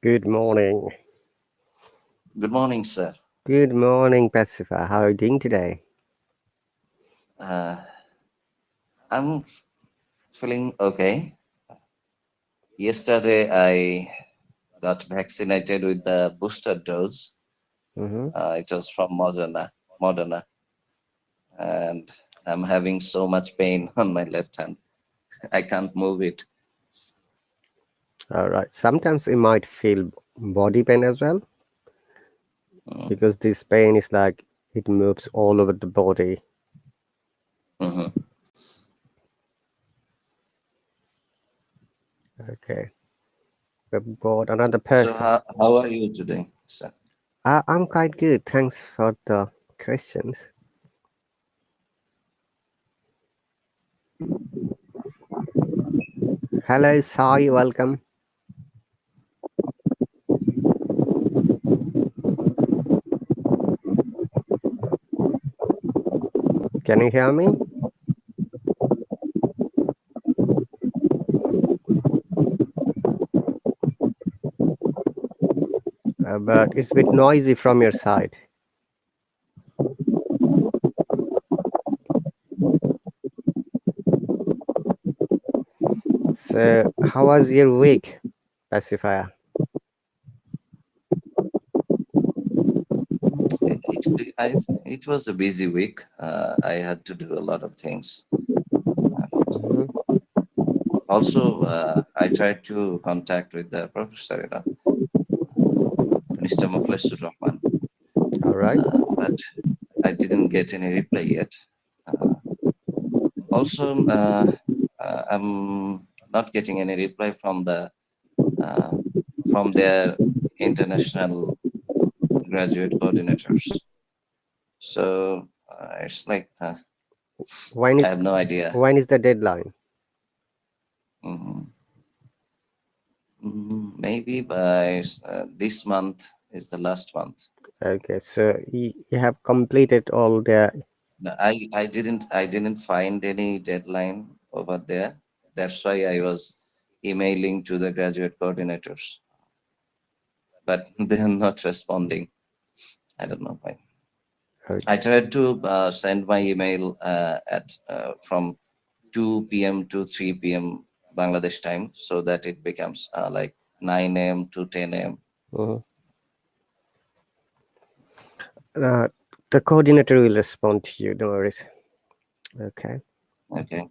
Good morning. Good morning, sir. Good morning, Pacifa. How are you doing today? Uh, I'm feeling okay. Yesterday, I got vaccinated with the booster dose. Mm-hmm. It was from Moderna, and I'm having so much pain on my left hand. I can't move it. All right. Sometimes you might feel body pain as well Mm-hmm. because this pain is like it moves all over the body. Mm-hmm. Okay. We've got another So, person. how are you today, sir? I'm quite good. Thanks for the questions. Hello, Sai. Welcome. Can you hear me? But it's a bit noisy from your side. So, how was your week, Pacifier? It was a busy week. I had to do a lot of things. Mm-hmm. Also, I tried to contact with the professor, Mr. Mukhlisur Rahman, All right. but I didn't get any reply yet. Uh, also, I'm not getting any reply uh, from their international graduate coordinators. So it's like When I is have no idea. when is the deadline? Mhm. Maybe by this month is the last month. Okay, so you have completed all the. No, I didn't find any deadline over there. That's why I was emailing to the graduate coordinators, but they are not responding. I don't know why. I Okay, tried to send my email at from 2 p.m. to 3 p.m. Bangladesh time, so that it becomes like 9 a.m. to 10 a.m. mhm. Uh, the coordinator will respond to you. No worries. Okay, Okay,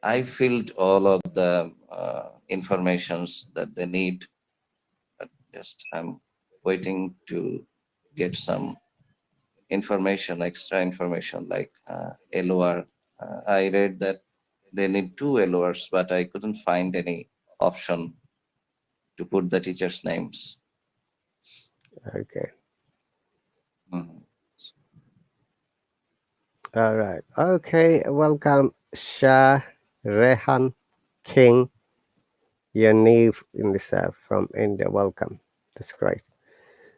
I filled all of the informations that they need. But just I'm waiting to get some information, extra information like LOR. I read that they need two LORs, but I couldn't find any option to put the teachers' names. okay, Mhm. all right. Okay, welcome, Shah Rehan King. You're new in this app from India. Welcome. That's great.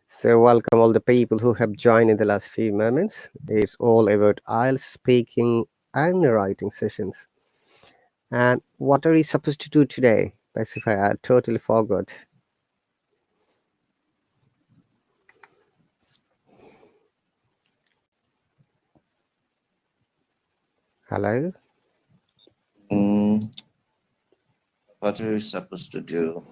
So, welcome all the people who have joined in the last few moments. It's all about IELTS speaking and writing sessions. And what are we supposed to do today? Specify, I totally forgot. Hello? Mm, what are we supposed to do?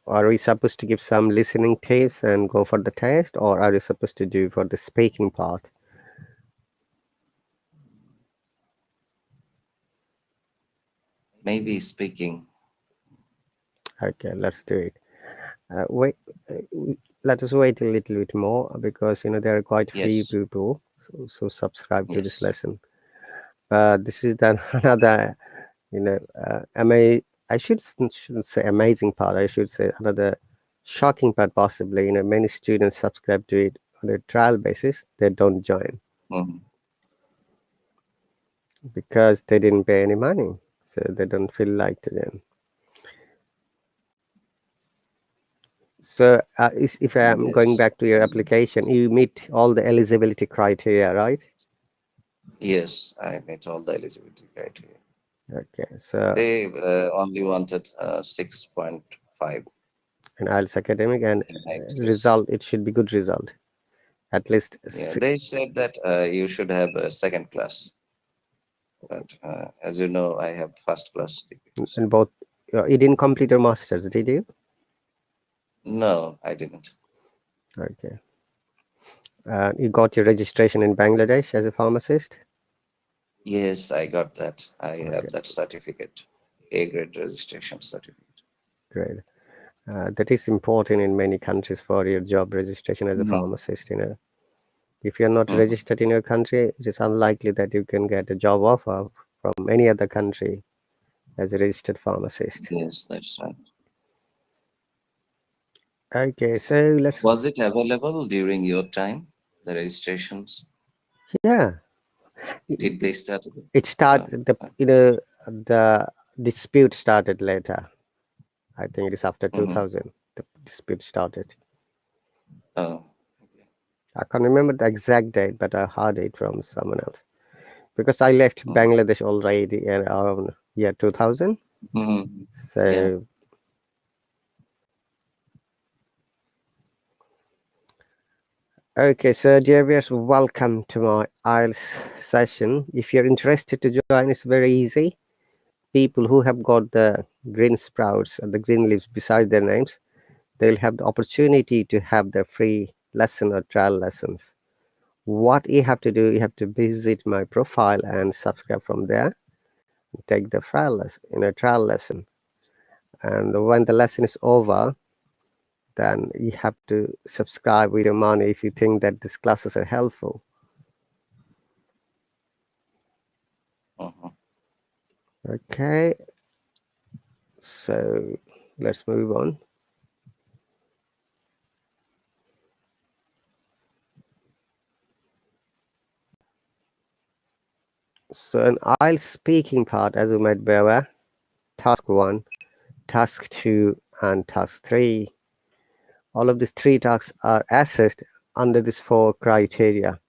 Are we supposed to give some listening tips and go for the test, or are we supposed to do for the speaking part? Maybe speaking. Okay, let's do it. Wait, let us wait a little bit more because there are quite few Yes, people so subscribe to this yes. lesson. This is then another, I shouldn't say amazing part. I should say another shocking part possibly. Many students subscribe to it on a trial basis. They don't join Mhm. because they didn't pay any money, so they don't feel like to them. So, if I'm going Yes, back to your application, you meet all the eligibility criteria, right? yes. I met all the eligibility criteria. Okay, so They only wanted 6.5. in IELTS academic, and in IELTS. result, it should be good result. At least Yeah, they said that you should have a second class, but as you know, I have first class degree. So. in both. You didn't complete your masters, did you? No, I didn't. Okay. You got your registration in Bangladesh as a pharmacist. Yes, I got that. I Okay, have that certificate, A grade registration certificate. great. That is important in many countries for your job registration as a Hmm. pharmacist. If you're not Hmm. registered in your country, it is unlikely that you can get a job offer from any other country as a registered pharmacist. Yes, that's right. Okay, so let's. Was it available during your time, the registrations? Yeah, Did it, they start? it Uh, started uh, the dispute started later. I think it is after mhm. 2000 the dispute started. Oh, okay. I can't remember the exact date, but I heard it from someone else because I left Mhm. Bangladesh already in around year 2000. Mhm. Yeah. So, okay, so dear viewers, welcome to my IELTS session. If you're interested to join, it's very easy. People who have got the green sprouts and the green leaves beside their names, they'll have the opportunity to have their free lesson or trial lessons. What you have to do, you have to visit my profile and subscribe from there. Take the trial lesson in a trial lesson, and when the lesson is over, then you have to subscribe with your money if you think that these classes are helpful. Mhm. Okay, so let's move on. So an IELTS speaking part, as you might be aware, task 1, task 2, and task 3. All of these 3 tasks are assessed under these 4 criteria: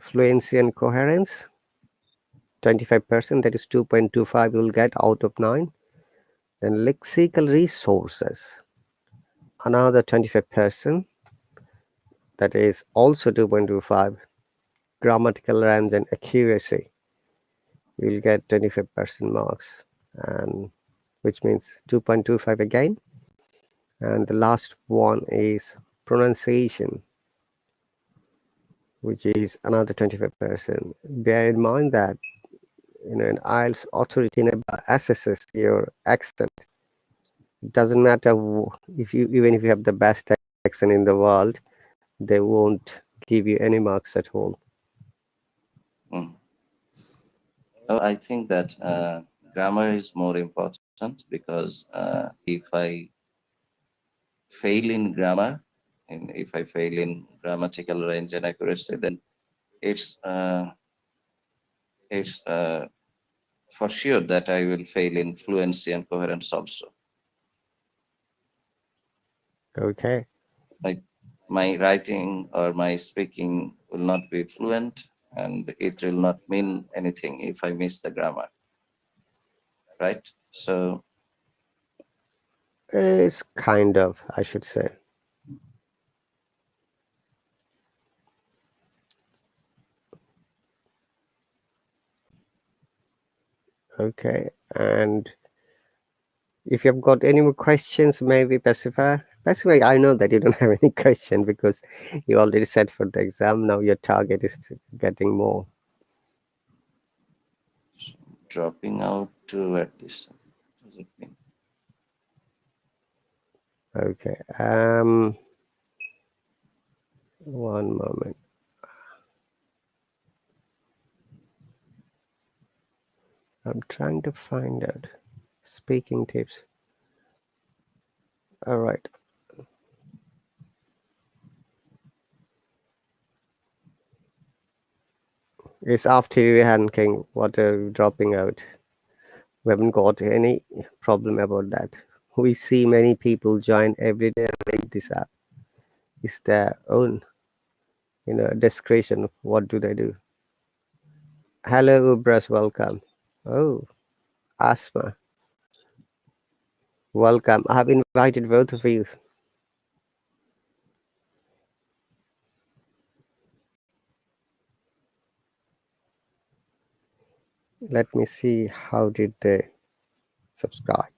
fluency and coherence, 25%, that is 2.25 you will get out of 9. Then lexical resources, another 25%, that is also 2.25. Grammatical range and accuracy, you will get 25% marks, and which means 2.25 again. And the last one is pronunciation, which is another 25%. Bear in mind that an IELTS authority never assesses your accent. It doesn't matter if you, even if you have the best accent in the world, they won't give you any marks at all. Mm. Oh, I think that grammar is more important because if I fail in grammar, and if I fail in grammatical range and accuracy, then it's uh, it's for sure that I will fail in fluency and coherence also. Okay. Like my writing or my speaking will not be fluent, and it will not mean anything if I miss the grammar, right? So, It's kind of, I should say. Okay. And if you've got any more questions, maybe Pacific. Pacific, I know that you don't have any question because you already set for the exam. Now your target is getting more. dropping out to at this, what does it mean? Okay. One moment. I'm trying to find out. Speaking tips. All right. It's after Rehan King. What are dropping out? We haven't got any problem about that. We see many people join every day and make this app. It's their own, discretion. What do they do? Hello, Ubras, welcome. Oh, Asma. Welcome. I have invited both of you. Let me see how did they subscribe.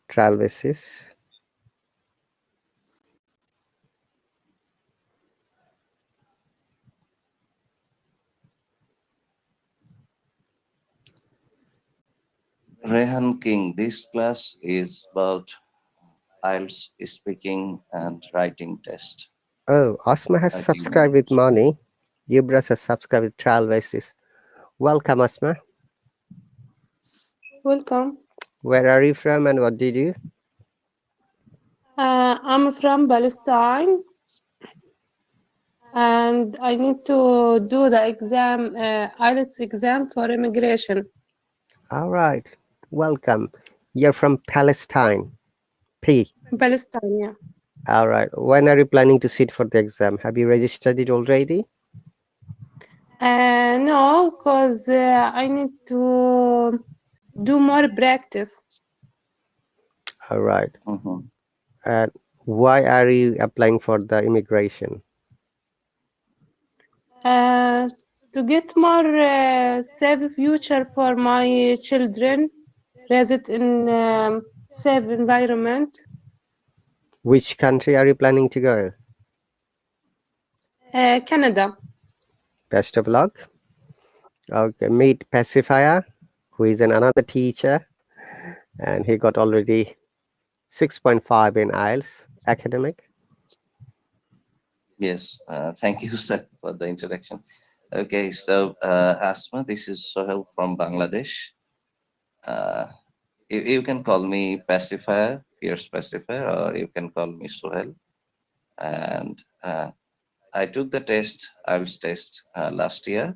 Trial basis. Rehan King, this class is about IELTS speaking and writing test. Oh, Asma has Do you know subscribed with it? money. Yubras has subscribed with trial basis. Welcome, Asma. Welcome. Where are you from and what did you? I'm from Palestine and I need to do the exam, IELTS exam for immigration. All right. Welcome. You're from Palestine. P. Palestine, yeah. All right. When are you planning to sit for the exam? Have you registered it already? No, because I need to do more practice. All right. Mhm. And why are you applying for the immigration? Uh, to get more safe future for my children, raised in safe environment. Which country are you planning to go? Canada. Best of luck. Okay. Meet Pacifier, who is another teacher, and he got already 6.5 in IELTS academic. Yes, thank you, sir, for the introduction. Okay, so Asma, this is Sohel from Bangladesh. Uh, you can call me pacifier, fierce pacifier, or you can call me Sohel. And I took the test, IELTS test last year,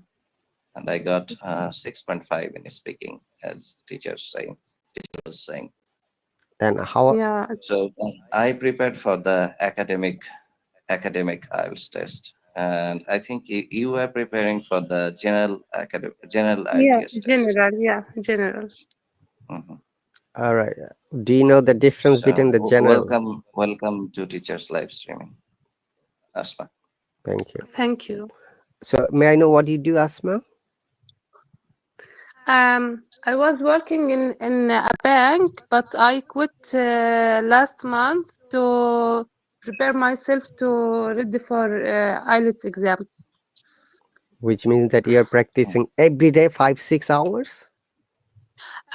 and I got 6.5 in speaking, as teacher was saying. And how Yeah, So I prepared for the academic IELTS test, and I think you are preparing for the general yeah, IELTS test. general, yeah, general. Mhm. all right. Do you know the difference So between the general? welcome to teachers live streaming, Asma. Thank you. Thank you. So may I know what you do, Asma? I was working in a bank, but I quit last month to prepare myself to ready for IELTS exam. Which means that you're practicing every day 5 6 hours.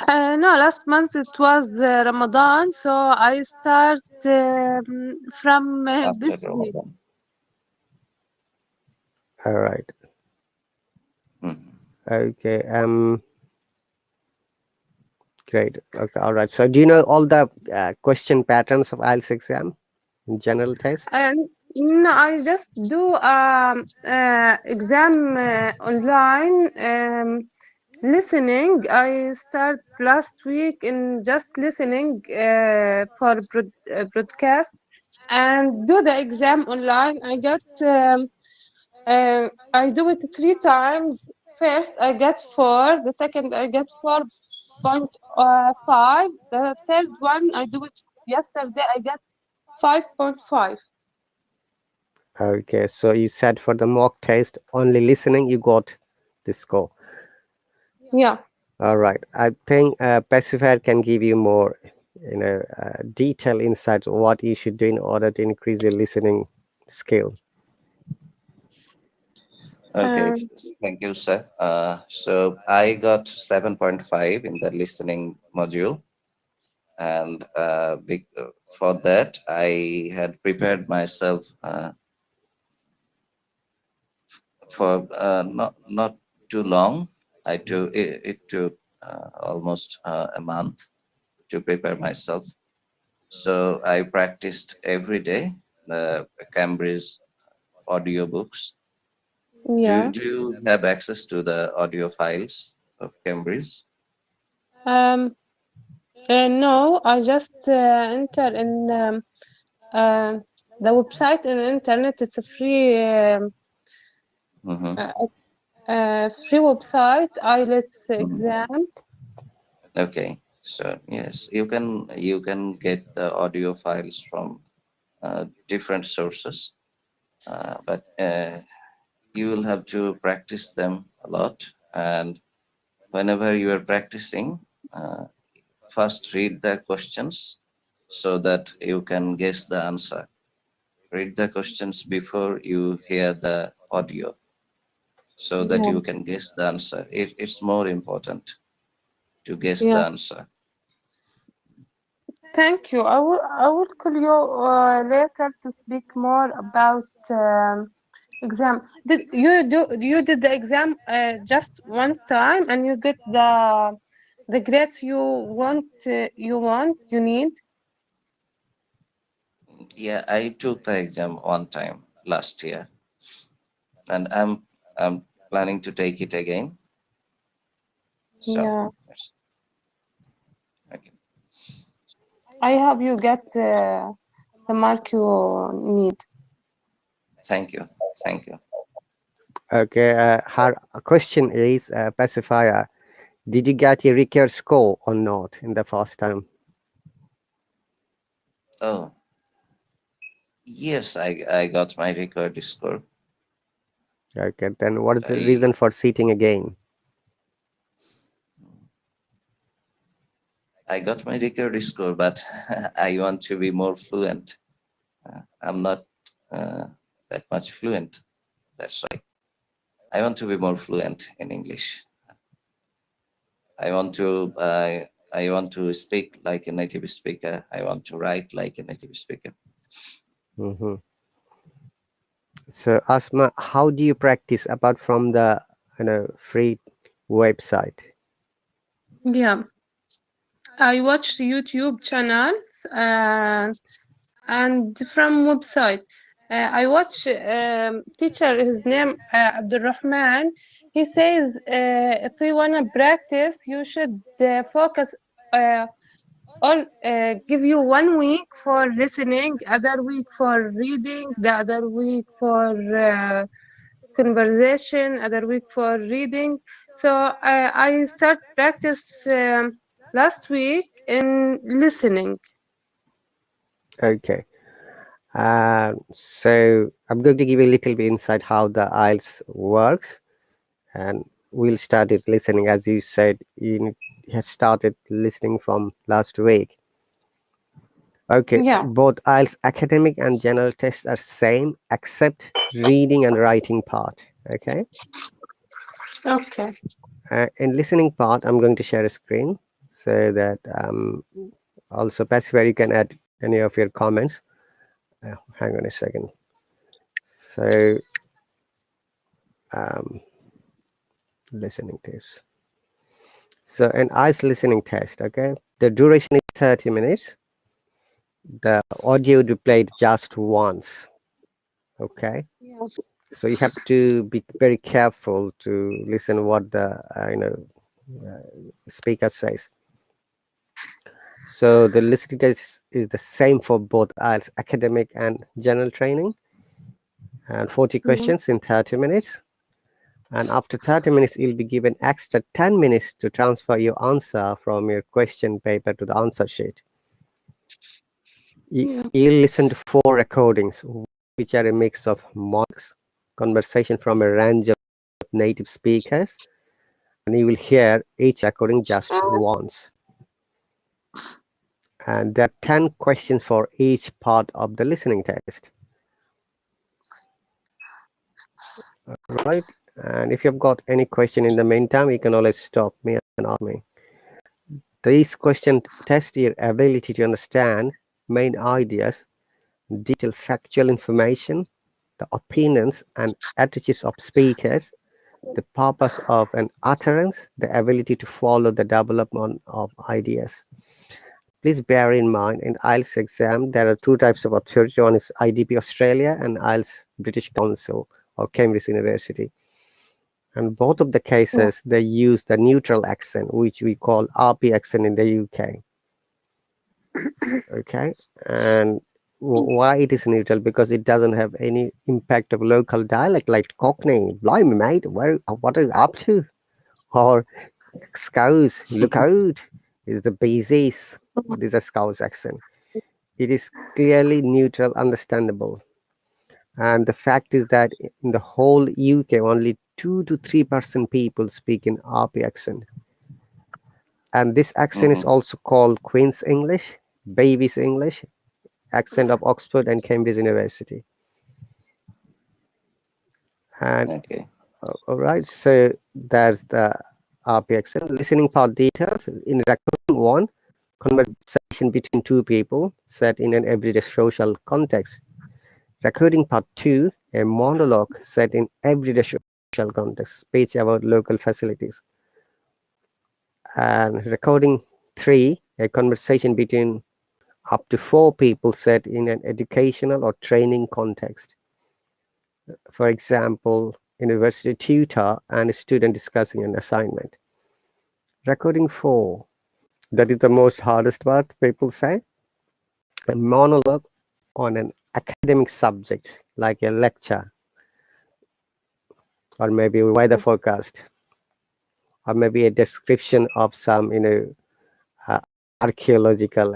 No, last month it was Ramadan, so I start from After this week. Ramadan. All right. Mhm. Okay. Great. Okay. All right. So do you know all the question patterns of IELTS exam in general test? And no, I just do exam online. Listening, I start last week in just listening for broadcast and do the exam online. I do it 3 times. First, I get 4. The second, I get 4.5. The third one, I do it yesterday. I get 5.5. Okay. So you said for the mock test, only listening, you got the score. Yeah. All right. I think Pacifier can give you more, detailed insights of what you should do in order to increase your listening skill. Okay, Um, thank you, sir. So I got 7.5 in the listening module, and for that I had prepared myself for not too long. It took almost a month to prepare myself. So I practiced every day the Cambridge audiobooks. yeah. Do you have access to the audio files of Cambridge? Um, no, I just enter in uh, the website in internet. It's a Hmm. uh, free website, IELTS Hmm. exam. Okay. So yes, you can get the audio files from different sources, but you will have to practice them a lot. And whenever you are practicing, uh, first read the questions so that you can guess the answer. Read the questions before you hear the audio so that Yeah. you can guess the answer. It's more important to guess the Yeah. answer. Thank you. I will call you later to speak more about exam. Did the exam just one time and you get the grades you need? Yeah, I took the exam one time last year, and I'm planning to take it again. So Yeah. yes, okay. I hope you get the mark you need. Thank you, thank you. Okay, her question is, pacifier, did you get a record score or not in the first time? Oh yes, I got my record score. Okay, then what is the I reason for sitting again? I got my record score, but I want to be more fluent. I'm not uh, that much fluent. That's why I want to be more fluent in English. I want to I want to speak like a native speaker. I want to write like a native speaker. Hmm. So, Asma, how do you practice apart from the free website? Yeah. I watch YouTube channels and from website. I watch teacher. His name Abdulrahman. He says if we wanna practice, you should focus. All give you 1 week for listening, other week for reading, the other week for conversation, other week for reading. So I start practice last week in listening. Okay. So I'm going to give you a little bit insight how the IELTS works, and we'll start it listening. As you said, had started listening from last week. Okay, Yeah. both IELTS academic and general tests are same except reading and writing part. Okay, Okay. in listening part, I'm going to share a screen so that also passive where you can add any of your comments. Hang on a second. So um, listening test. So an IELTS listening test. Okay, the duration is 30 minutes. The audio will be played just once. Okay, Yeah. so you have to be very careful to listen what the speaker says. So the listening test is the same for both IELTS academic and general training, and 40 Yeah. questions in 30 minutes. And after 30 minutes, you'll be given extra 10 minutes to transfer your answer from your question paper to the answer sheet. Yeah. You'll listen to 4 recordings, which are a mix of monologues, conversation from a range of native speakers, and you will hear each recording just once. And there are 10 questions for each part of the listening test. Right? And if you've got any question in the meantime, you can always stop me and ask me. These questions test your ability to understand main ideas, detailed factual information, the opinions and attitudes of speakers, the purpose of an utterance, the ability to follow the development of ideas. Please bear in mind in IELTS exam, there are two types of authority. One is IDP Australia and IELTS British Council or Cambridge University. And both of the Yeah. cases, they use the neutral accent, which we call RP accent in the UK. Okay. And why it is neutral? Because it doesn't have any impact of local dialect like Cockney. Blimey, mate, what are you up to? Or scouse, look out. is the basis. This is Scouse accent. It is clearly neutral, understandable. And the fact is that in the whole UK, only 2 to 3% people speak in RP accent. And this accent is Mm-hmm. also called Queen's English, Baby's English, accent of Oxford and Cambridge University. And Okay. all right, so there's the RP accent. Listening part details in recording one, conversation between two people set in an everyday social context. Recording part two, a monologue set in everyday social context, speech about local facilities. And recording three, a conversation between up to four people set in an educational or training context. For example, university tutor and a student discussing an assignment. Recording four, that is the most hardest part, people say. A monologue on an academic subject, like a lecture, or maybe a weather forecast, or maybe a description of some, uh, archaeological.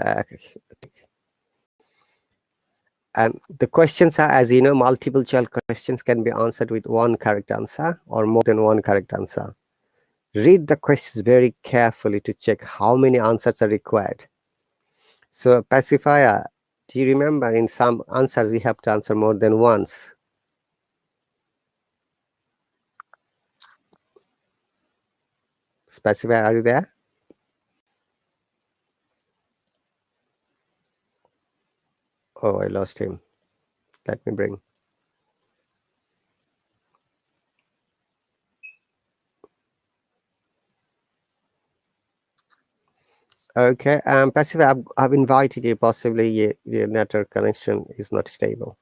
And the questions are, as you know, multiple choice questions can be answered with one correct answer or more than one correct answer. Read the questions very carefully to check how many answers are required. So, pacifier, do you remember in some answers you have to answer more than once? Pacifier, are you there? Oh, I lost him. Let me bring. Okay, Pacifier, I've invited you. Possibly your network connection is not stable.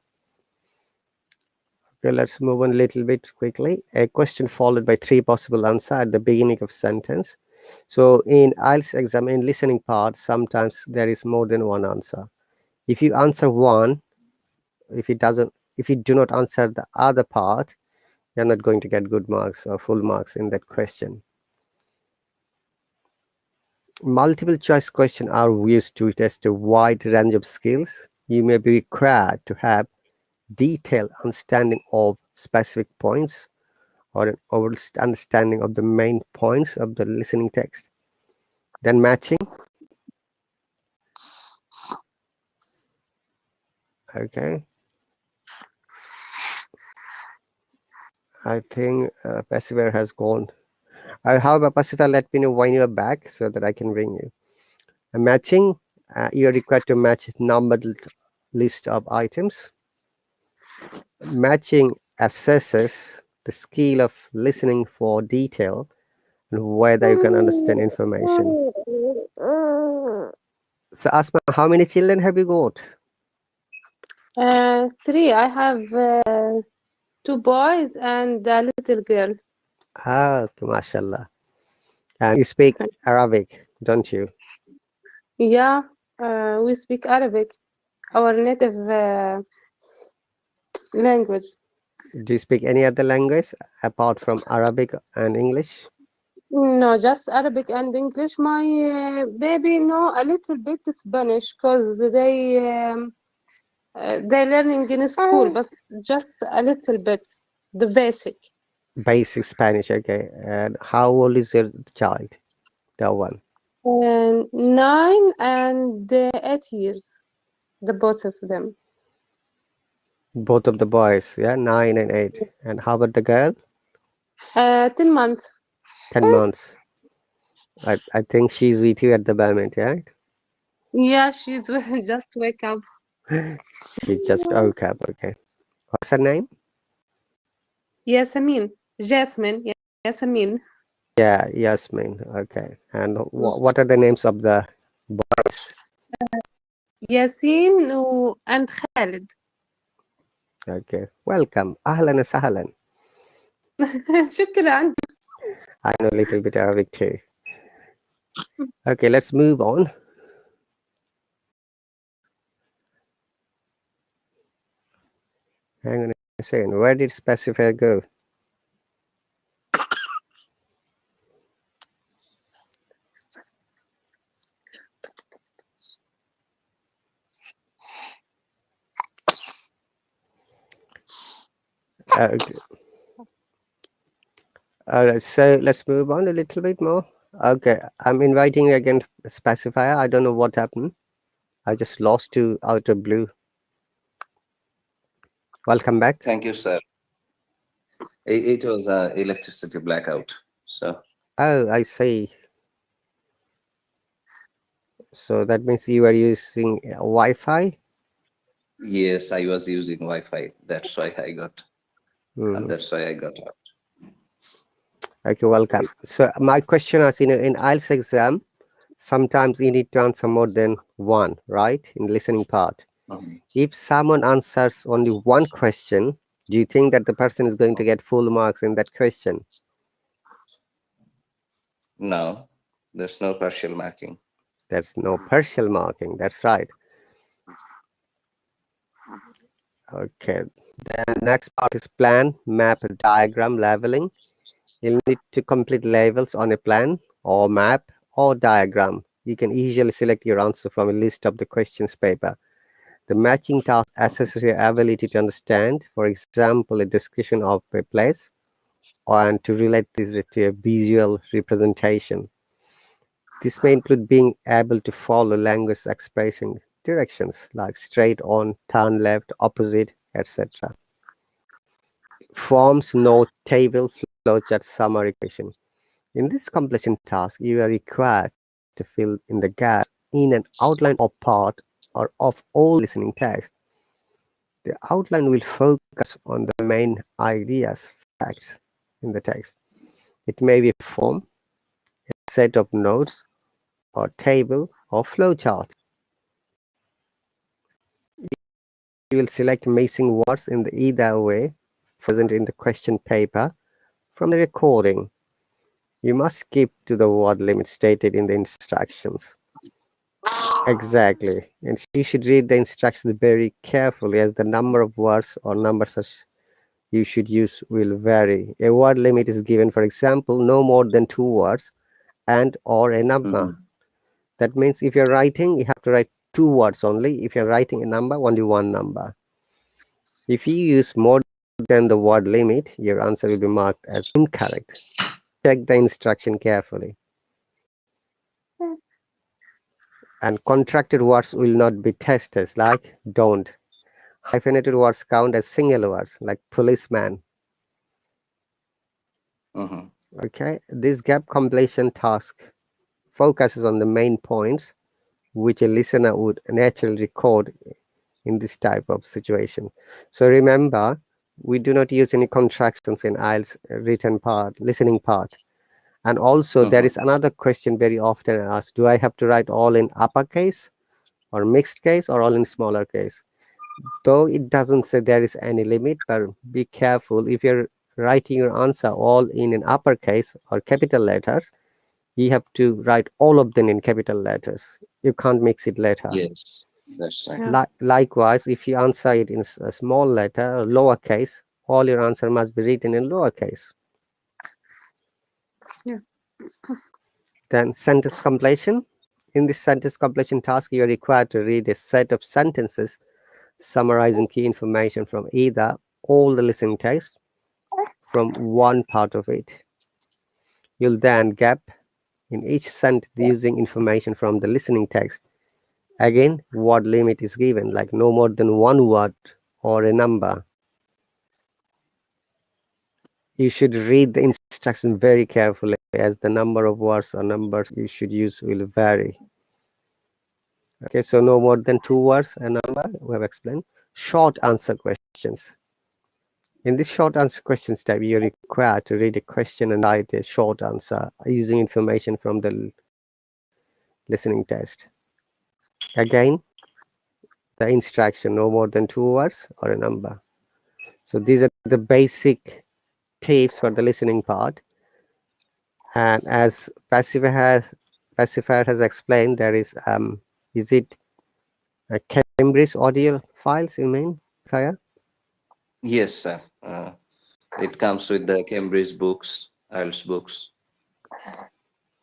Okay, let's move on a little bit quickly. A question followed by three possible answers at the beginning of sentence. So in IELTS exam, in listening part, sometimes there is more than one answer. If you answer one, if you do not answer the other part, you're not going to get good marks or full marks in that question. Multiple choice questions are used to test a wide range of skills. You may be required to have detailed understanding of specific points or an overall understanding of the main points of the listening text. Then matching. Okay. I think Pacifier has gone. However, Pacifier, let me know when you are back so that I can bring you. Matching, you are required to match numbered list of items. Matching assesses the skill of listening for detail and whether you can understand information. So, Asma, how many children have you got? Three. I have two boys and a little girl. Ah, mashallah. And you speak Arabic, don't you? Yeah, we speak Arabic, our native language. Do you speak any other language apart from Arabic and English? No, just Arabic and English. My baby know a little bit Spanish because they learning in school, but just a little bit, the basic. Basic Spanish, okay. And how old is your child? That one. And 9 and 8 years, the both of them. Both of the boys, yeah, 9 and 8. And how about the girl? 10 months. 10 months. I think she's with you at the moment, yeah? Yeah, she's just wake up. She just woke up, okay. What's her name? Yasamin, Jasmine, Yasamin. Yeah, Yasmin. Okay. And what are the names of the boys? Yasin and Khalid. Okay. Welcome. Ahlan and sahlan. شكرا. I know a little bit Arabic too. Okay, let's move on. Hang on a second. Where did specifier go? Okay. All right, so let's move on a little bit more. Okay, I'm inviting you again, specifier. I don't know what happened. I just lost you out of blue. Welcome back. Thank you, sir. It was a electricity blackout. So Oh, I see. So that means you are using Wi-Fi. yes, I was using Wi-Fi. Hmm. That's why I got out. Okay, welcome. So my question is, in IELTS exam, sometimes you need to answer more than one, right? In listening part. Mhm. If someone answers only one question, do you think that the person is going to get full marks in that question? No, there's no partial marking. There's no partial marking. That's right. Okay. Then next part is plan, map, diagram, leveling. You'll need to complete levels on a plan or map or diagram. You can easily select your answer from a list of the questions paper. The matching task Mhm. assesses your ability to understand, for example, a description of a place, and to relate this to a visual representation. This may include being able to follow language expression directions like straight on, turn left, opposite, etc. Forms, note, table, flowchart, summary question. In this completion task, you are required to fill in the gaps in an outline or part or of all listening text. The outline will focus on the main ideas, facts in the text. It may be a form, a set of notes, or table or flowchart. You will select missing words in the either way present in the question paper from the recording. You must keep to the word limit stated in the instructions. Exactly. And you should read the instructions very carefully as the number of words or numbers you should use will vary. A word limit is given, for example, no more than 2 words and or a number. Mhm. That means if you're writing, you have to write 2 words only. If you're writing a number, only one number. If you use more than the word limit, your answer will be marked as incorrect. Check the instruction carefully. And contracted words will not be tested, like don't. Hyphenated words count as single words, like policeman. Mhm. Okay, this gap completion task focuses on the main points which a listener would naturally record in this type of situation. So remember, we do not use any contractions in IELTS written part, listening part. And also there Mhm. is another question very often asked, do I have to write all in uppercase or mixed case or all in smaller case? Though it doesn't say there is any limit, but be careful if you're writing your answer all in an uppercase or capital letters, you have to write all of them in capital letters. You can't mix it later. Yes, that's right. Yeah. Likewise, if you answer it in a small letter or lowercase, all your answer must be written in lowercase. Yeah. Then sentence completion. In this sentence completion task, you are required to read a set of sentences summarizing key information from either all the listening text from one part of it. You'll then gap in each sentence using information from the listening text. Again, word limit is given, like no more than one word or a number. You should read the instruction very carefully as the number of words or numbers you should use will vary. Okay, so no more than 2 words a number, we have explained. Short answer questions. In this short answer questions type, you're required to read a question and write a short answer using information from the listening test. Again, the instruction, no more than 2 words or a number. So these are the basic tips for the listening part. And as pacifier has explained, there is it a Cambridge audio files, you mean, Kaya? Yes, sir. It comes with the Cambridge books, IELTS books.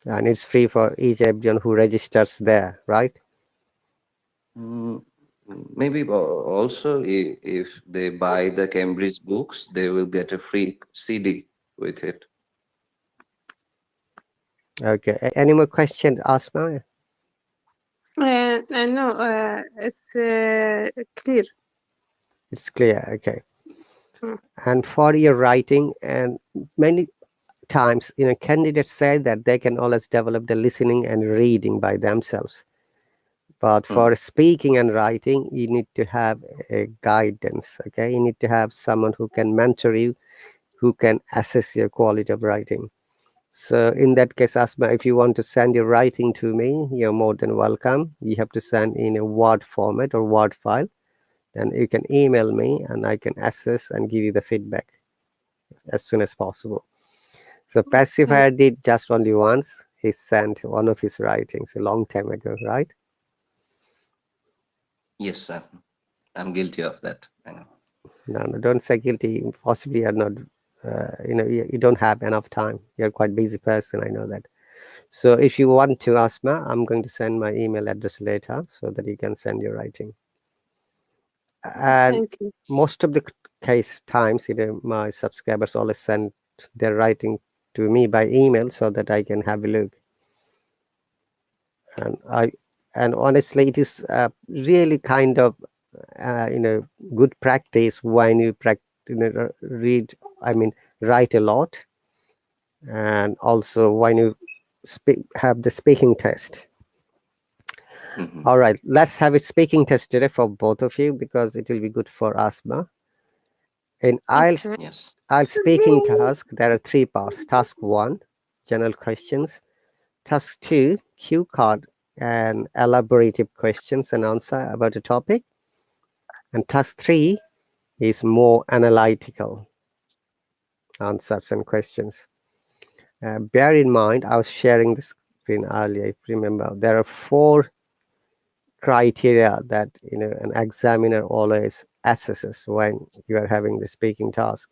And it's free for each everyone who registers there, right? Mm, Maybe also if they buy the Cambridge books, they will get a free CD with it. Okay. Any more questions, Asma? No, it's clear. It's clear. Okay. Mm. And for your writing, and many times, candidates say that they can always develop the listening and reading by themselves. But Hmm. for speaking and writing, you need to have a guidance. Okay. You need to have someone who can mentor you, who can assess your quality of writing. So in that case, Asma, if you want to send your writing to me, you're more than welcome. You have to send in a Word format or Word file. Then you can email me and I can assess and give you the feedback as soon as possible. So Okay. Pacifier did just only once. He sent one of his writings a long time ago, right? Yes, sir. I'm guilty of that. I know. No, no, don't say guilty. Possibly you're not, you don't have enough time. You're quite busy person. I know that. So if you want to, Asma, I'm going to send my email address later so that you can send your writing. And Thank you. most of the case times, my subscribers always send their writing to me by email so that I can have a look. And honestly, it is really kind of good practice when you read. I mean, write a lot, and also when you have the speaking test. Mhm. All right, let's have a speaking test today for both of you because it will be good for Asma. In IELTS, Okay. Yes. IELTS speaking task, there are three parts. Task 1, general questions. Task 2, cue card and elaborative questions and answer about a topic. And task 3 is more analytical answers and questions. Bear in mind, I was sharing the screen earlier, if you remember, there are four criteria that an examiner always assesses when you are having the speaking task.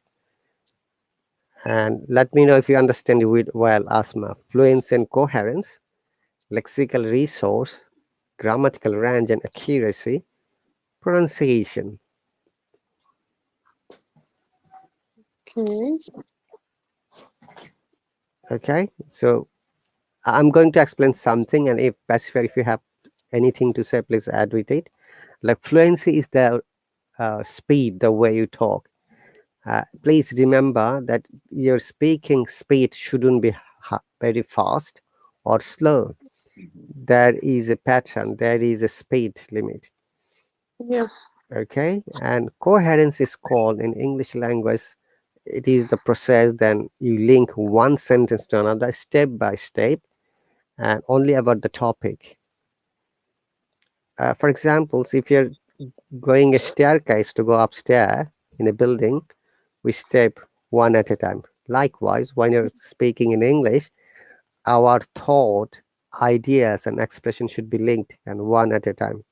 And let me know if you understand it well, Asma. Fluency and coherence, lexical resource, grammatical range and accuracy, pronunciation. Okay. Okay, so I'm going to explain something, and if specific, if you have anything to say, please add with it. Like fluency is the speed, the way you talk. Please remember that your speaking speed shouldn't be very fast or slow. Mhm. There is a pattern, there is a speed limit. Yeah. Okay, and coherence is called in English language, it is the process then you link one sentence to another step by step and only about the topic. For example, if you're going a staircase to go upstairs in a building, we step one at a time. Likewise, when you're speaking in English, our thought, ideas, and expression should be linked and one at a time.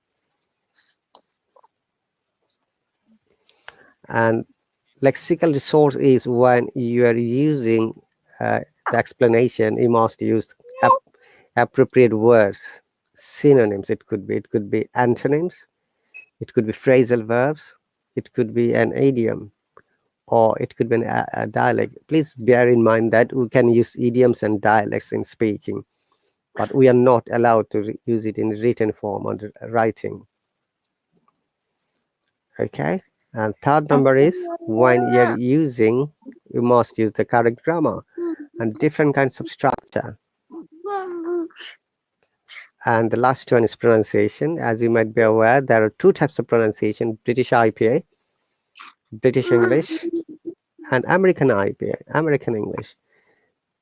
And lexical resource is when you are using the explanation, you must use ap- appropriate words, synonyms. It could be antonyms, it could be phrasal verbs, it could be an idiom, or it could be a dialect. Please bear in mind that we can use idioms and dialects in speaking, but we are not allowed to use it in written form or writing. Okay. And third number is when you're using, you must use the correct grammar and different kinds of structure. And the last one is pronunciation. As you might be aware, there are two types of pronunciation: British IPA, British English, and American IPA, American English.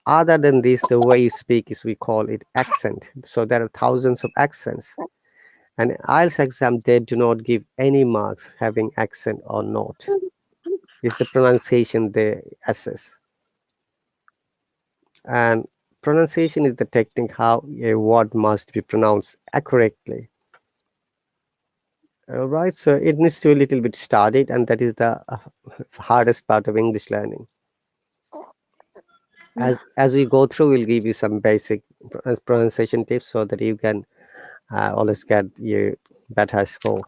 Other than this, the way you speak is, we call it accent. So there are thousands of accents. And IELTS exam, they do not give any marks having accent or not. It's the pronunciation they assess. And pronunciation is the technique how a word must be pronounced accurately. All right, so it needs to be a little bit studied, and that is the hardest part of English learning. Yeah. As we go through, we'll give you some basic pronunciation tips so that you can always get your better score.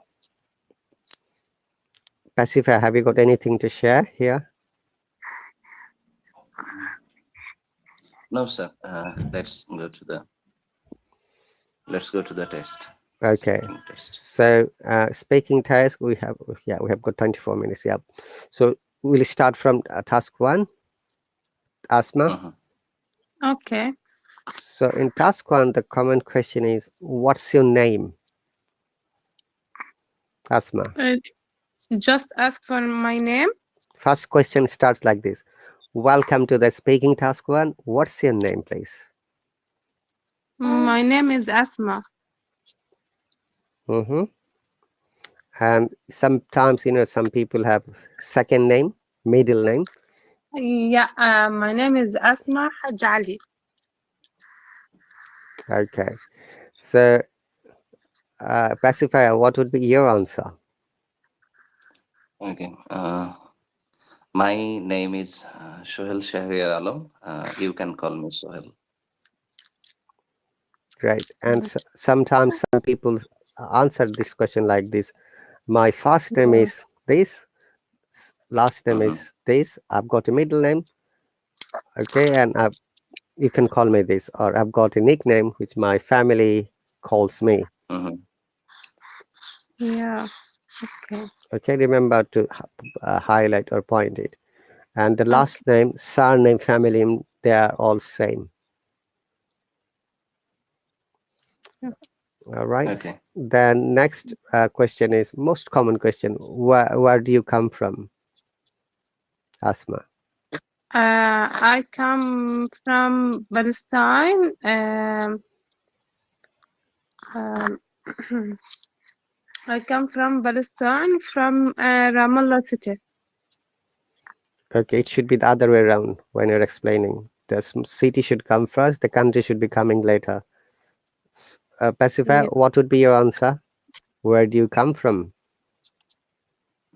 Pacifier, have you got anything to share here? No, sir. Let's go to the test. Okay, Speaking test. so speaking task, we have got 24 minutes. Yeah, so we'll start from task one, Asma. Mhm. Okay. So in task one, the common question is, what's your name, Asma? Uh, just ask for my name. First question starts like this: welcome to the speaking task one. What's your name, please? My name is Asma. Mm-hmm. And sometimes, some people have second name, middle name. Yeah, my name is Asma Haj Ali. Okay, so pacifier, what would be your answer? Okay. My name is Sohel Shahriar Alam. You can call me Sohel. Right, and sometimes some people answer this question like this: my first name Yeah. is this, last name Mm-hmm. is this, I've got a middle name, okay, and you can call me this, or I've got a nickname which my family calls me. Mm-hmm. Yeah. Okay. Okay, remember to highlight or point it. And the Okay. last name, surname, family name, they are all same. All right. Okay. Then next question is most common question. Where do you come from, Asma? I come from Palestine. Um, I come from Palestine, from Ramallah city. Okay, it should be the other way around when you're explaining. The city should come first, the country should be coming later. Pacifier, Yeah. what would be your answer? Where do you come from?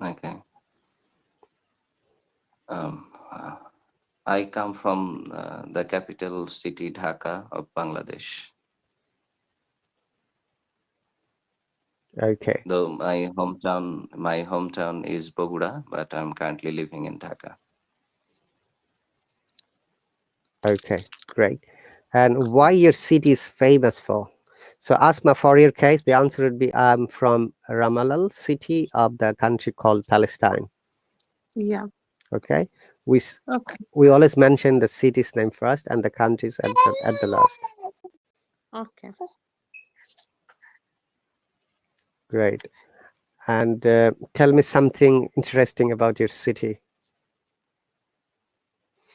Okay. Um, uh, I come from the capital city Dhaka of Bangladesh. Okay, Though my hometown is Bogura, but I'm currently living in Dhaka. okay, great. And why your city is famous for? So, Asma, for your case, the answer would be I'm from Ramallah city of the country called Palestine. Yeah. Okay, we s- Okay. we always mention the city's name first and the countries at the last. Okay. Great. And tell me something interesting about your city.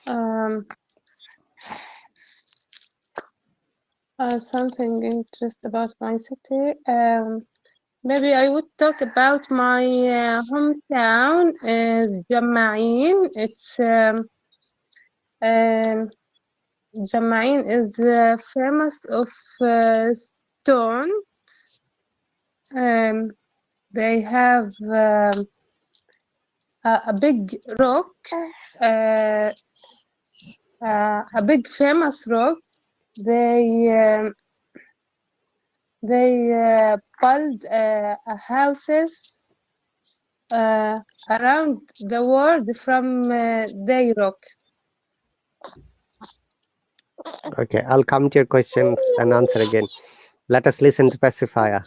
Um, something interest about my city. Maybe I would talk about my hometown is Jama'in. Um, Jama'in is famous of stone. Um, they have a big rock, uh, a big famous rock. They um, they build houses around the world from their rock. Okay, I'll come to your questions and answer again. Let us listen to Pacifier.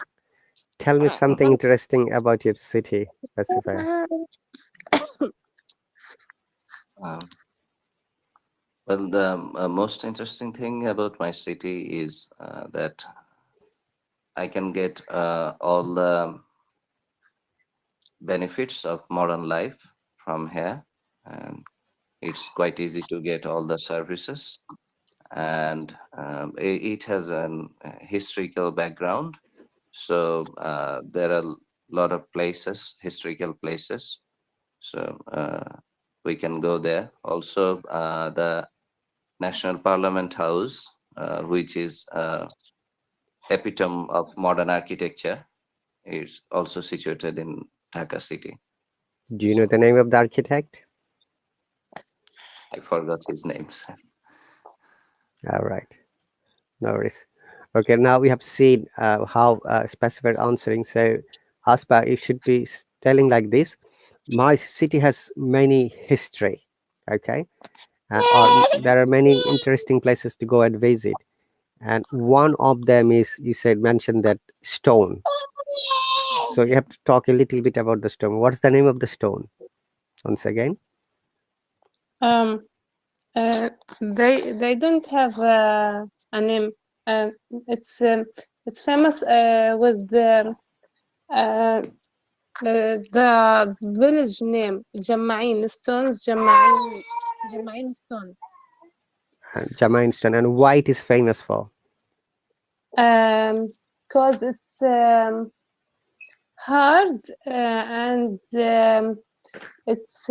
Tell me something Mhm. interesting about your city, Pacifier. Um, well, the most interesting thing about my city is that I can get all the benefits of modern life from here, and it's quite easy to get all the services. And it has an historical background, so there are a lot of places, historical places. So we can go there. Also, the National Parliament House, which is epitome of modern architecture, is also situated in Dhaka city. Do you know So the name of the architect? I forgot his names. All right, no worries. Okay, now we have seen how Pacifier answering. So, Aspa, you should be telling like this. my city has many history. Okay, or there are many interesting places to go and visit, and one of them is, you said, mentioned that stone. So you have to talk a little bit about the stone. What's the name of the stone once again? Um, they don't have a name. Uh, it's um, it's famous with the village name Jama'in Stones. Jama'in Stones. Jamaican stone. And why it is famous for? Cause it's hard and it's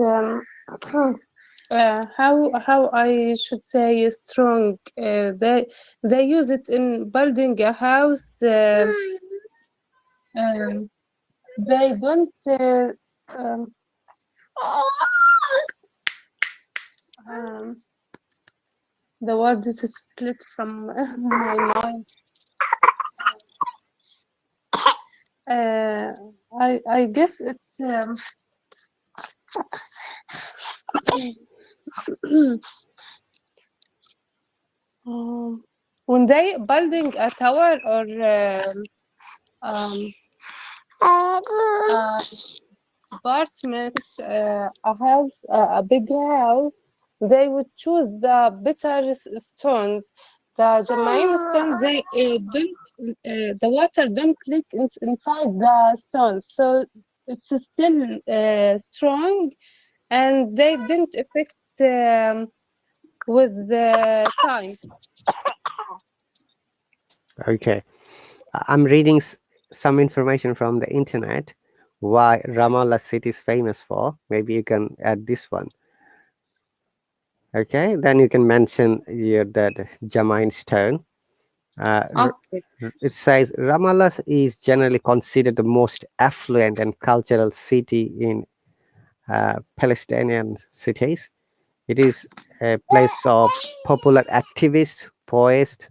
how I should say strong. They use it in building a house. Um, they don't. Um, um, the word is split from my mind. Uh, I guess it's when they building a tower or um, apartment, a house, a big house, they would choose the better stones. The Jamaican stones, they don't, the water don't leak inside the stones, so it's still strong, and they didn't affect with the time. Okay, I'm reading some information from the internet. Why Ramallah city is famous for? Maybe you can add this one. Okay, then you can mention here that Jamaican stone. Uh, Okay. it says Ramallah is generally considered the most affluent and cultural city in Palestinian cities. It is a place of popular activists, poets,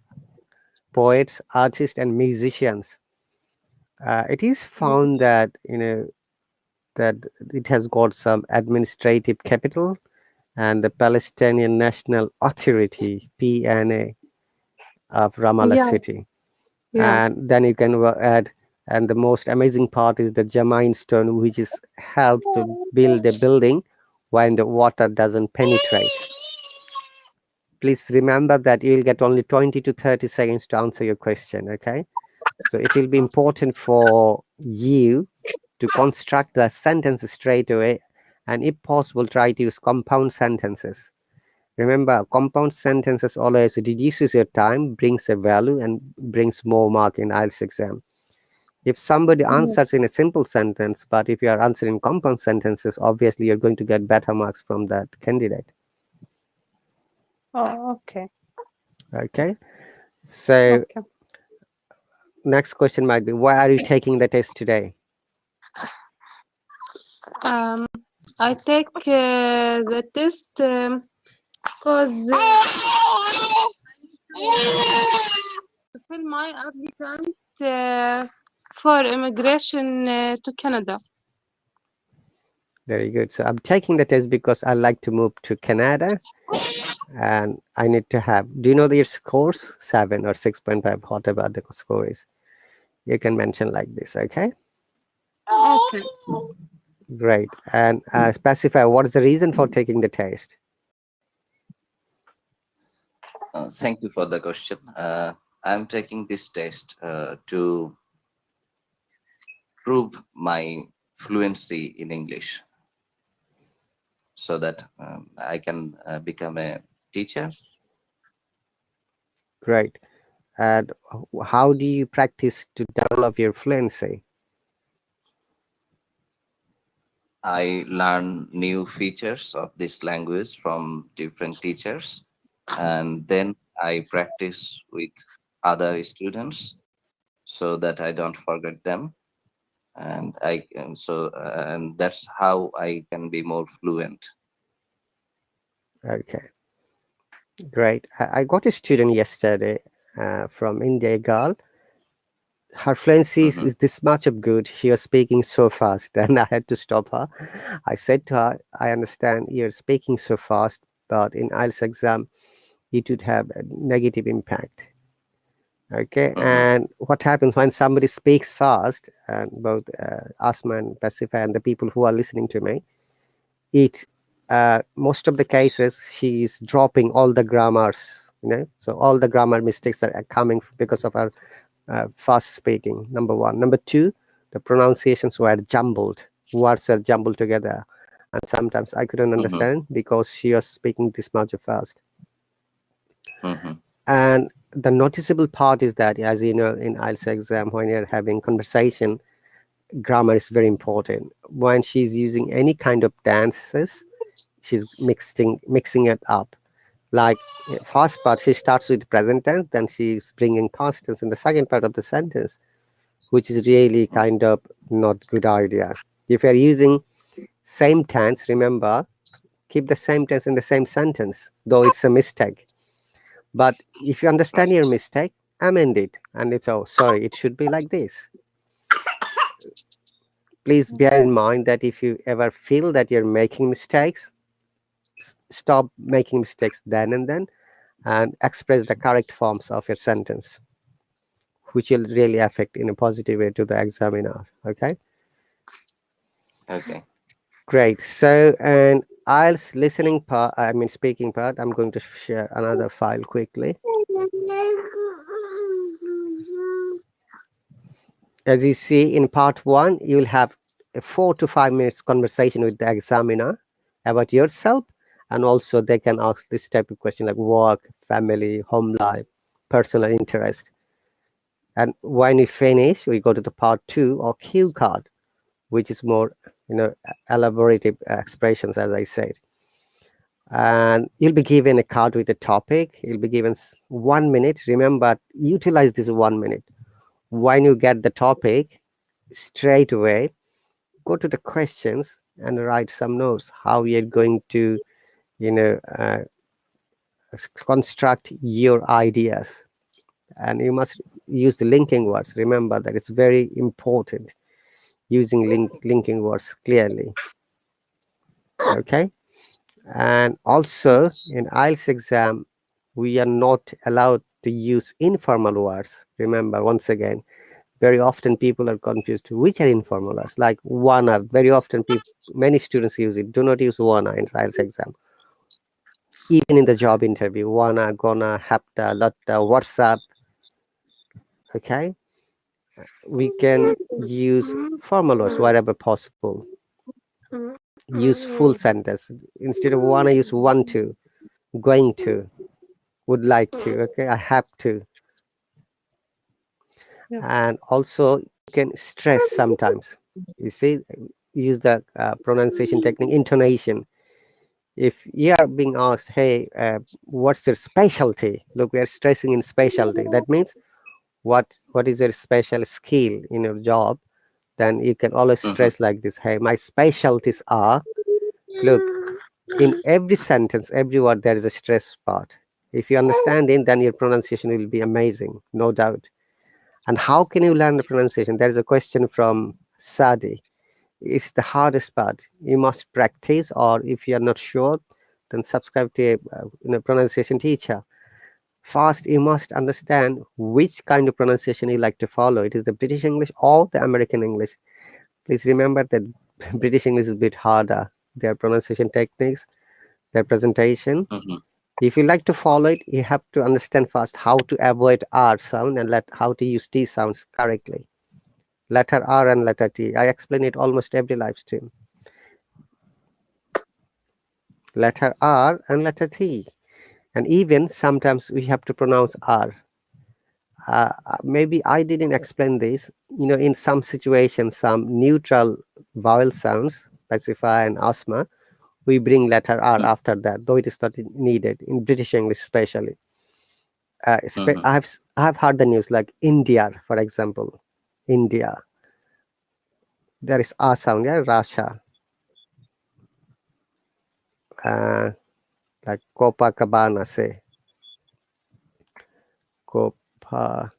artists, and musicians. It is found that that it has got some administrative capital, and the Palestinian National Authority (PNA) of Ramallah Yeah, city. yeah, And then you can add, and the most amazing part is the Jamaican stone, which is helped to build a building when the water doesn't penetrate. Please remember that you will get only 20 to 30 seconds to answer your question. Okay, so it will be important for you to construct the sentences straight away, and if possible try to use compound sentences. Remember, compound sentences always reduces your time, brings a value, and brings more mark in IELTS exam. If somebody yeah. answers in a simple sentence, but if you are answering compound sentences, obviously you're going to get better marks from that candidate. Oh, okay, Okay, so okay. next question might be, why are you taking the test today? Um, I take the test because to fill my applicant for immigration to Canada. Very good. So I'm taking the test because I like to move to Canada, and I need to have, do you know your scores? 7 or 6.5, whatever the score is. You can mention like this, okay? Okay. Great. And specify what is the reason for taking the test. Thank you for the question. I'm taking this test to prove my fluency in English so that I can become a teacher. Great. And how do you practice to develop your fluency? I learn new features of this language from different teachers, and then I practice with other students so that I don't forget them. And that's how I can be more fluent. Okay, great. I got a student yesterday from India, a girl. her fluency Mm-hmm. is this much of good. She was speaking so fast. Then I had to stop her. I said to her, I understand you're speaking so fast, but in IELTS exam, it would have a negative impact. Okay, Mm-hmm. and what happens when somebody speaks fast, and both Asma and Pacifa and the people who are listening to me, it most of the cases she's dropping all the grammars, so all the grammar mistakes are coming because of her fast speaking. Number one. Number two, the pronunciations were jumbled. Words are jumbled together, and sometimes I couldn't Mm-hmm. understand because she was speaking this much fast. Mm-hmm. And the noticeable part is that, as you know, in IELTS exam, when you're having conversation, grammar is very important. When she's using any kind of dances, she's mixing it up. Like first part, she starts with present tense, then she's bringing past tense in the second part of the sentence, which is really kind of not good idea. If you're using same tense, remember, keep the same tense in the same sentence, though it's a mistake. But if you understand your Right. mistake, amend it. And it's, oh, sorry, it should be like this. Please bear in mind that if you ever feel that you're making mistakes, stop making mistakes then and express the correct forms of your sentence, which will really affect in a positive way to the examiner. Okay, Okay. great. So, and IELTS listening part, I mean speaking part, I'm going to share another file quickly. As you see in part one, you will have a 4 to 5 minutes conversation with the examiner about yourself, and also they can ask this type of question like work, family, home life, personal interest. And when we finish, we go to the part two or cue card, which is more, elaborative expressions, as I said. And you'll be given a card with a topic. You'll be given 1 minute. Remember, utilize this 1 minute. When you get the topic, straight away go to the questions and write some notes how you're going to, you know uh, construct your ideas. And you must use the linking words. Remember that it's very important, using linking words clearly. Okay, and also in IELTS exam, we are not allowed to use informal words. Remember, once again, very often people are confused which are informal words, like wanna. Very often many students use it. Do not use wanna in IELTS exam. Even in the job interview, wanna, gonna, hapta, lotta, whatsapp. Okay, we can use formal words wherever possible. Use full sentence. Instead of wanna, use want to, going to, would like to. Okay, I have to. Yeah. And also you can stress sometimes. You see, use the pronunciation technique, intonation. If you are being asked, hey, what's your specialty? Look, we are stressing in specialty. That means what is your special skill in your job? Then you can always Mm-hmm. stress like this, hey, my specialties are. Look, in every sentence, every word, there is a stress part. If you understand it, then your pronunciation will be amazing, no doubt. And how can you learn the pronunciation? There is a question from Sadi. It's the hardest part. You must practice, or if you are not sure, then subscribe to a pronunciation teacher. First, you must understand which kind of pronunciation you like to follow. It is the British English or the American English. Please remember that British English is a bit harder. Their pronunciation techniques, their presentation. Mm-hmm. If you like to follow it, you have to understand first how to avoid R sound and how to use T sounds correctly. Letter R and letter T. I explain it almost every live stream. Letter R and letter T. And even sometimes we have to pronounce R. Maybe I didn't explain this. In some situations, some neutral vowel sounds, Pacify and Asma, we bring letter R after that, though it is not needed in British English, especially. Mm-hmm. I have heard the news like India, for example. India, there is A sound, yeah, Russia, uh, like Copacabana, say Copacabana.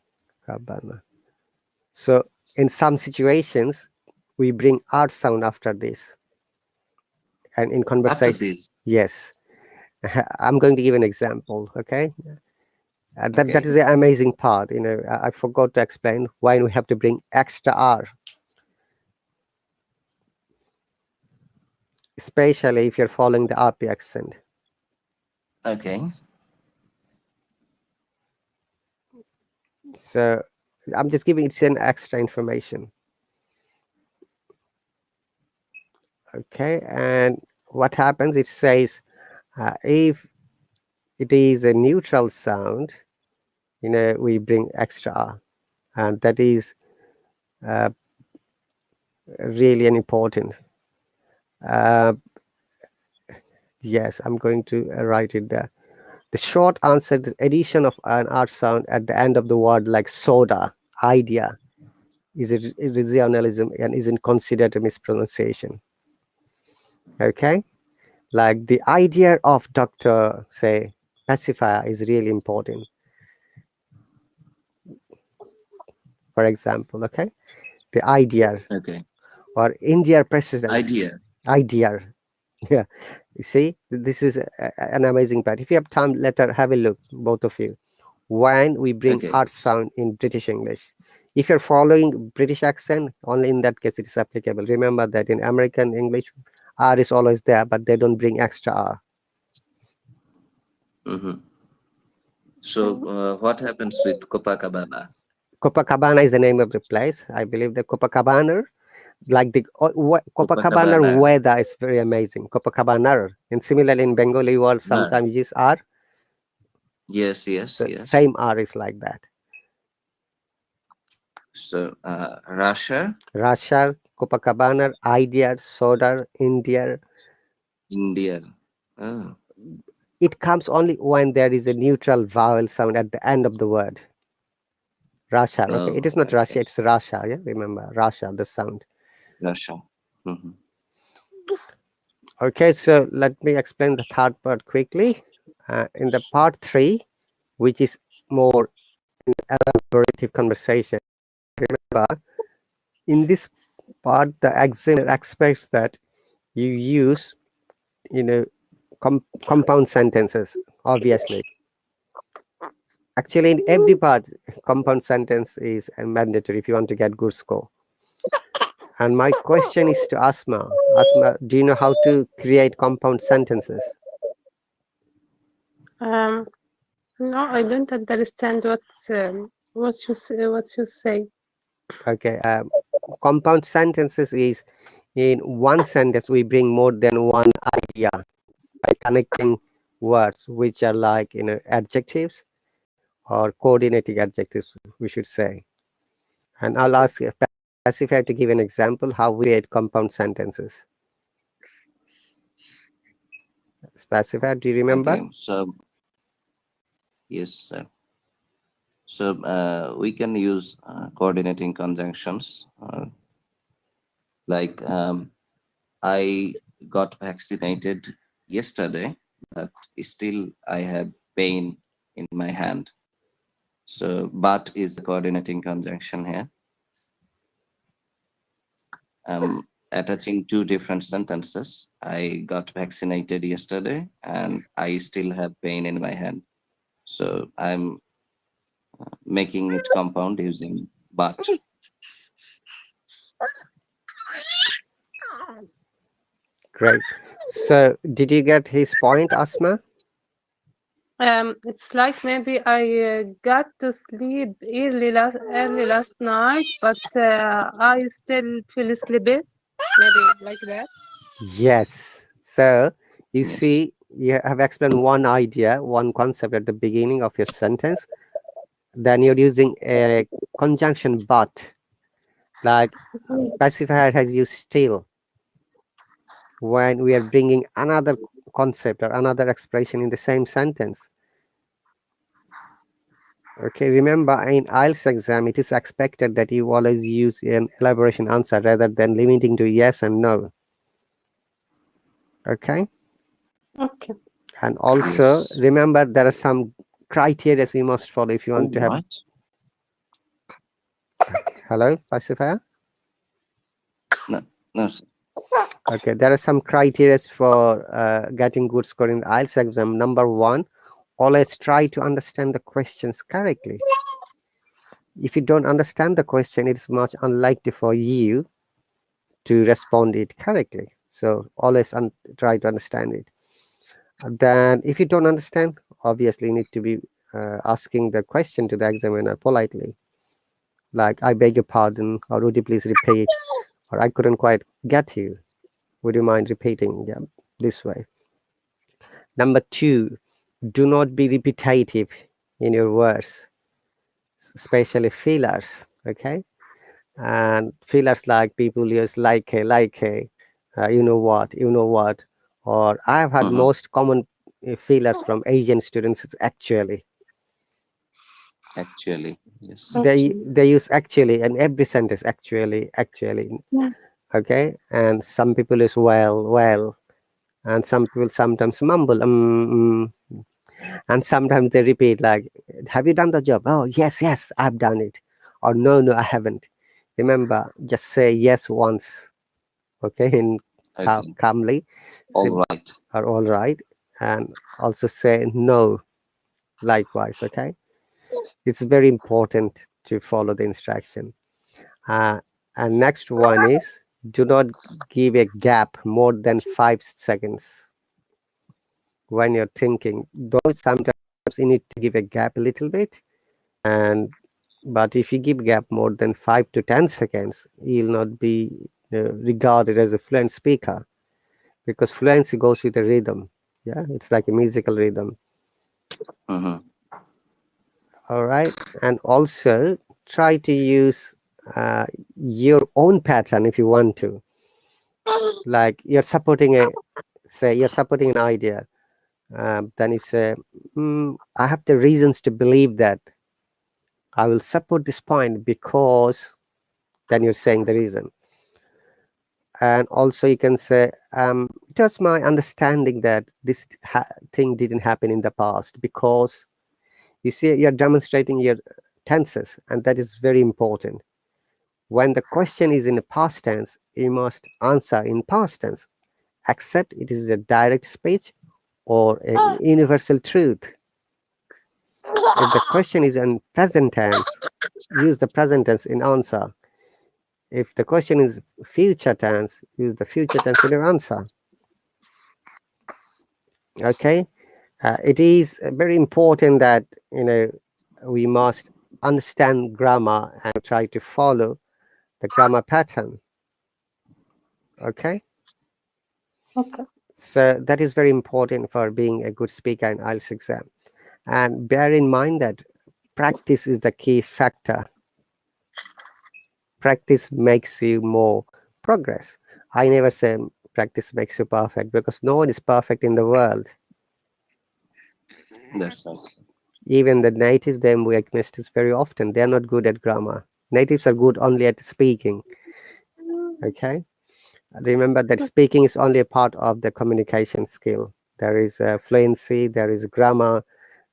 So in some situations, we bring R sound after this. And in After conversation, this, yes. I'm going to give an example, okay? That okay, is the amazing part. I forgot to explain why we have to bring extra R, especially if you're following the RP accent. okay, So I'm just giving it an extra information. Okay, and what happens? It says if it is a neutral sound, we bring extra R, and that is uh, really an important. Uh, yes, I'm going to write it there. The short answer is addition of an R sound at the end of the word, like soda, idea, is a regionalism and isn't considered a mispronunciation. Okay, like the idea of doctor, say, pacifier is really important. For example, okay, the idea okay. or India president, Idea. idea. Yeah, you see, this is an amazing part. If you have time, later have a look, both of you. When we bring Okay. R sound in British English, if you're following British accent, only in that case it is applicable. Remember that in American English, R is always there, but they don't bring extra R. Mm-hmm. So, what happens with Copacabana? Copacabana is the name of the place. I believe the Copacabana, like the Copacabana Copacabana. weather is very amazing. Copacabana. And similarly in Bengali world, No. sometimes use R. Yes, yes, So yes. same R is like that. So, Russia, Russia, Copacabana, idea, soda, India. India. Oh, It comes only when there is a neutral vowel sound at the end of the word. Russia, okay? It oh, is not okay. Russia, it's Russia, yeah? Remember, Russia, the sound. Russia. Mm-hmm. Okay, so let me explain the third part quickly. In the part 3, which is more elaborative conversation, remember, in this part, the examiner expects that you use, you know, compound sentences, obviously. Actually, in every part, compound sentence is mandatory if you want to get good score. And my question is to Asma. Asma, do you know how to create compound sentences? Um, no, I don't understand what you say. Okay, compound sentences is in one sentence we bring more than one idea by connecting words which are like adjectives or coordinating adjectives, we should say. And I'll ask Pacifier to give an example how we create compound sentences. Pacifier, do you remember? Okay. So, yes, sir. So, we can use coordinating conjunctions. Like, I got vaccinated yesterday, but still I have pain in my hand. So, but is the coordinating conjunction here. Attaching two different sentences. I got vaccinated yesterday and I still have pain in my hand. So I'm making it compound using but. Great. So did you get his point, Asma? It's like maybe I got to sleep early last night, but I still feel sleepy. Maybe like that. Yes. So you Yes. see, you have explained one idea, one concept at the beginning of your sentence. Then you're using a conjunction but, like pacifier has used still. When we are bringing another concept or another expression in the same sentence. Okay, remember in IELTS exam, it is expected that you always use an elaboration answer rather than limiting to yes and no. Okay, Okay. and also Yes. remember there are some criteria you must follow if you want All to have right. Hello, Pasifaya? No, no, sir. Okay, there are some criteria for getting good score in the IELTS exam. Number one, always try to understand the questions correctly. If you don't understand the question, it's much unlikely for you to respond it correctly. So always try to understand it. Then if you don't understand, obviously you need to be asking the question to the examiner politely, like, I beg your pardon, or would you please repeat, or I couldn't quite get you, would you mind repeating? Yeah, this way. Number two, do not be repetitive in your words, especially fillers. Okay, and fillers like people use like a, you know what, or I've had Mhm. most common fillers from Asian students. It's actually Actually, yes. Actually. they use actually in every sentence. Actually, Yeah. okay, and some people use well, and some people sometimes mumble and sometimes they repeat like, have you done the job? Oh, yes, I've done it. Or no, I haven't. Remember, just say yes once, okay, in Okay. calmly, say, All right. or all right, and also say no likewise, okay. It's very important to follow the instruction. uh, and next one is, do not give a gap more than 5 seconds when you're thinking, though sometimes you need to give a gap a little bit, and but if you give gap more than 5 to 10 seconds, you'll not be regarded as a fluent speaker, because fluency goes with a rhythm. Yeah, it's like a musical rhythm. Mhm. All right, and also try to use uh, your own pattern if you want to. Like you're supporting a, say you're supporting an idea, then you say, I have the reasons to believe that I will support this point because, then you're saying the reason. And also you can say, it was my understanding that this thing didn't happen in the past, because you see you're demonstrating your tenses, and that is very important. When the question is in the past tense, you must answer in past tense, except it is a direct speech or a universal truth. If the question is in present tense, use the present tense in answer. If the question is future tense, use the future tense in your answer. Okay, it is very important that we must understand grammar and try to follow the grammar pattern. Okay, Okay. so that is very important for being a good speaker in IELTS exam. And bear in mind that practice is the key factor. Practice makes you more progress. I never say practice makes you perfect, because no one is perfect in the world. That's right. Even the natives, them we make mistakes very often. They are not good at grammar. Natives are good only at speaking. Okay, remember that speaking is only a part of the communication skill. There is fluency, there is grammar,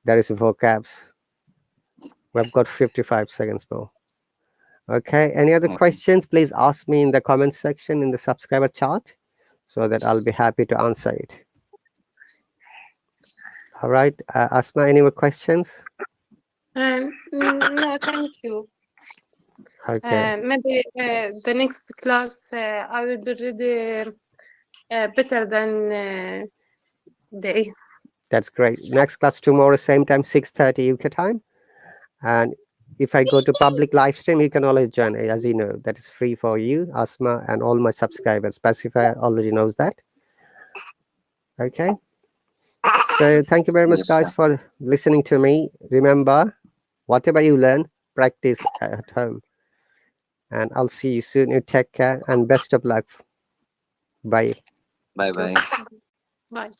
there is vocabs. We've got 55 seconds more. Okay, any other Okay. questions? Please ask me in the comment section in the subscriber chat, so that I'll be happy to answer it. All right, Asma, any more questions? No, thank you. Okay, Maybe the next class I will be ready better than day. that's great. Next class tomorrow, same time, 6:30 UK time. And if I go to public live stream, you can always join. As you know, that is free for you, Asma, and all my subscribers. Pacify already knows that. Okay. So thank you very much, Yes, guys, sir. for listening to me. Remember, whatever you learn, practice at home. And I'll see you soon. You take care and best of luck. Bye. Bye bye. Bye.